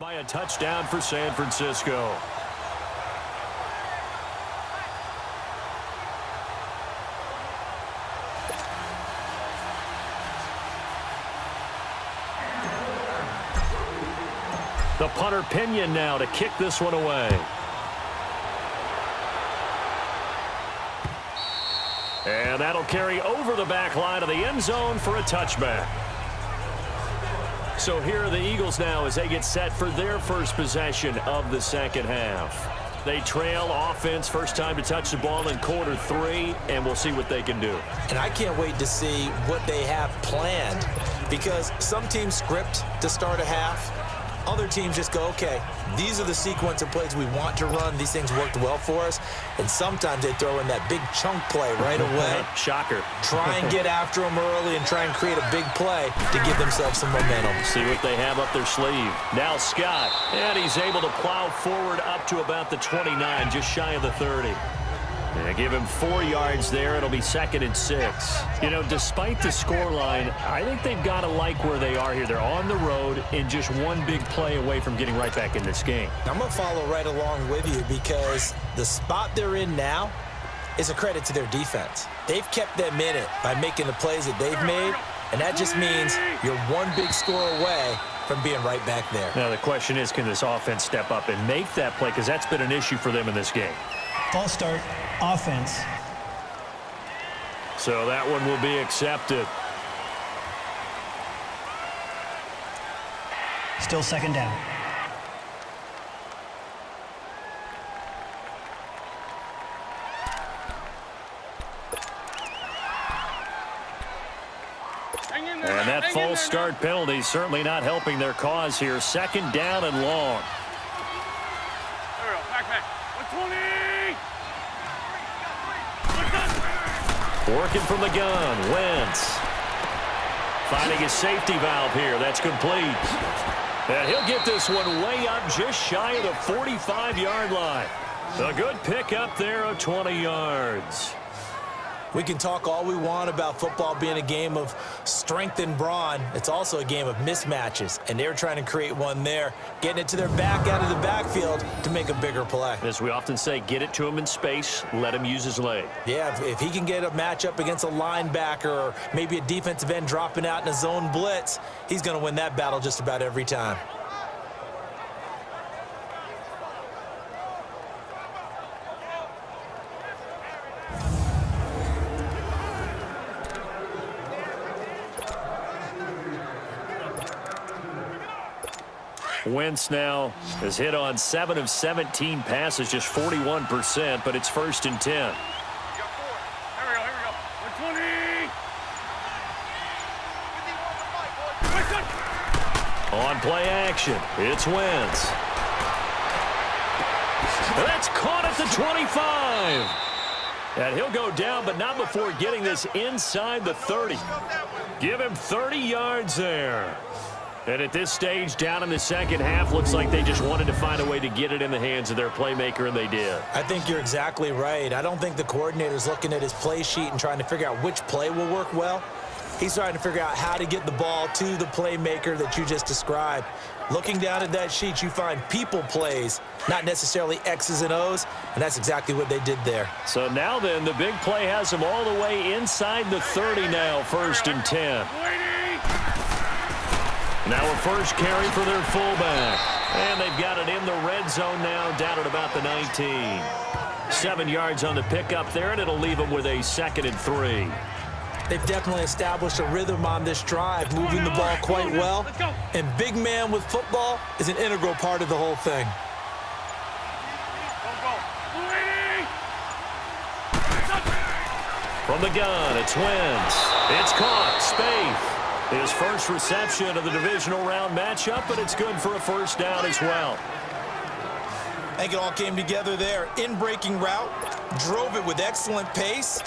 By a touchdown for San Francisco. The punter Pinion now to kick this one away. And that'll carry over the back line of the end zone for a touchback. So here are the Eagles now as they get set for their first possession of the second half. They trail offense, first time to touch the ball in quarter 3, and we'll see what they can do. And I can't wait to see what they have planned, because some teams script to start a half. Other teams just go, okay, these are the sequence of plays we want to run. These things worked well for us. And sometimes they throw in that big chunk play right away. Shocker. Try and get after them early and try and create a big play to give themselves some momentum. See what they have up their sleeve. Now Scott, and he's able to plow forward up to about the 29, just shy of the 30. Yeah, give him 4 yards there. It'll be 2nd and 6. You know, despite the scoreline, I think they've got to like where they are here. They're on the road and just one big play away from getting right back in this game. I'm going to follow right along with you, because the spot they're in now is a credit to their defense. They've kept them in it by making the plays that they've made, and that just means you're one big score away from being right back there. Now the question is, can this offense step up and make that play, because that's been an issue for them in this game. False start, offense. So that one will be accepted. Still second down. And that false start penalty is certainly not helping their cause here. 2nd down and long. Working from the gun, Wentz. Finding his safety valve here. That's complete. And he'll get this one way up just shy of the 45-yard line. A good pickup there of 20 yards. We can talk all we want about football being a game of strength and brawn. It's also a game of mismatches, and they're trying to create one there, getting it to their back out of the backfield to make a bigger play. As we often say, get it to him in space, let him use his leg. Yeah, if he can get a matchup against a linebacker or maybe a defensive end dropping out in a zone blitz, he's going to win that battle just about every time. Wentz now has hit on 7 of 17 passes, just 41%, but it's 1st and 10. Here we go. 120. On play action, it's Wentz. That's caught at the 25. And he'll go down, but not before getting this inside the 30. Give him 30 yards there. And at this stage, down in the second half, looks like they just wanted to find a way to get it in the hands of their playmaker, and they did. I think you're exactly right. I don't think the coordinator's looking at his play sheet and trying to figure out which play will work well. He's trying to figure out how to get the ball to the playmaker that you just described. Looking down at that sheet, you find people plays, not necessarily X's and O's, and that's exactly what they did there. So now then, the big play has them all the way inside the 30 now, 1st and 10. Now a first carry for their fullback. And they've got it in the red zone now, down at about the 19. 7 yards on the pickup there, and it'll leave them with a 2nd and 3. They've definitely established a rhythm on this drive, moving the ball quite well. And big man with football is an integral part of the whole thing. From the gun, it's Wentz. It's caught. Spaeth. His first reception of the divisional round matchup, but it's good for a 1st down as well. I think it all came together there. In-breaking route, drove it with excellent pace.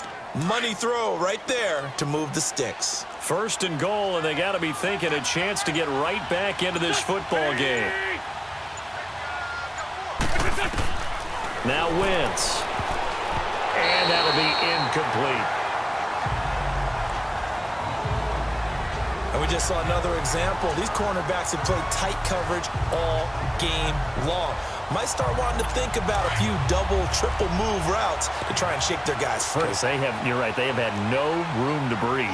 Money throw right there to move the sticks. 1st and goal, and they got to be thinking a chance to get right back into this football game. Now Wentz. And that'll be incomplete. And we just saw another example. These cornerbacks have played tight coverage all game long. Might start wanting to think about a few double, triple move routes to try and shake their guys free. They have, you're right, they have had no room to breathe.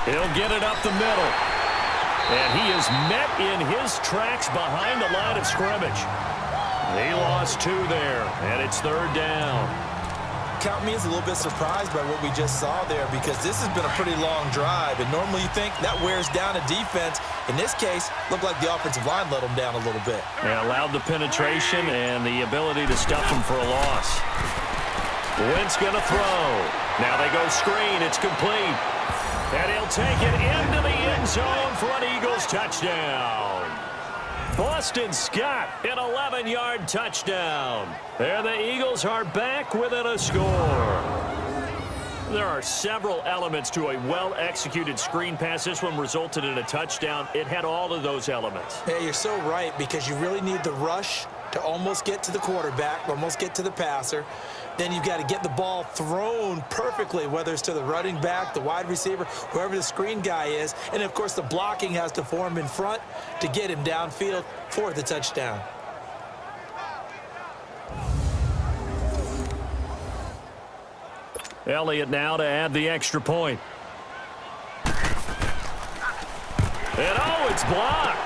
He'll get it up the middle. And he is met in his tracks behind the line of scrimmage. He lost 2 there, and it's 3rd down. Count me as a little bit surprised by what we just saw there, because this has been a pretty long drive, and normally you think that wears down a defense. In this case, looked like the offensive line let them down a little bit. They allowed the penetration and the ability to stuff them for a loss. Wentz going to throw. Now they go screen. It's complete. And he'll take it into the end zone for an Eagles touchdown. Boston Scott, an 11-yard touchdown. There the Eagles are back within a score. There are several elements to a well-executed screen pass. This one resulted in a touchdown. It had all of those elements. Yeah, you're so right, because you really need the rush to almost get to the quarterback, almost get to the passer. Then you've got to get the ball thrown perfectly, whether it's to the running back, the wide receiver, whoever the screen guy is. And, of course, the blocking has to form in front to get him downfield for the touchdown. Elliott now to add the extra point. And, oh, it's blocked.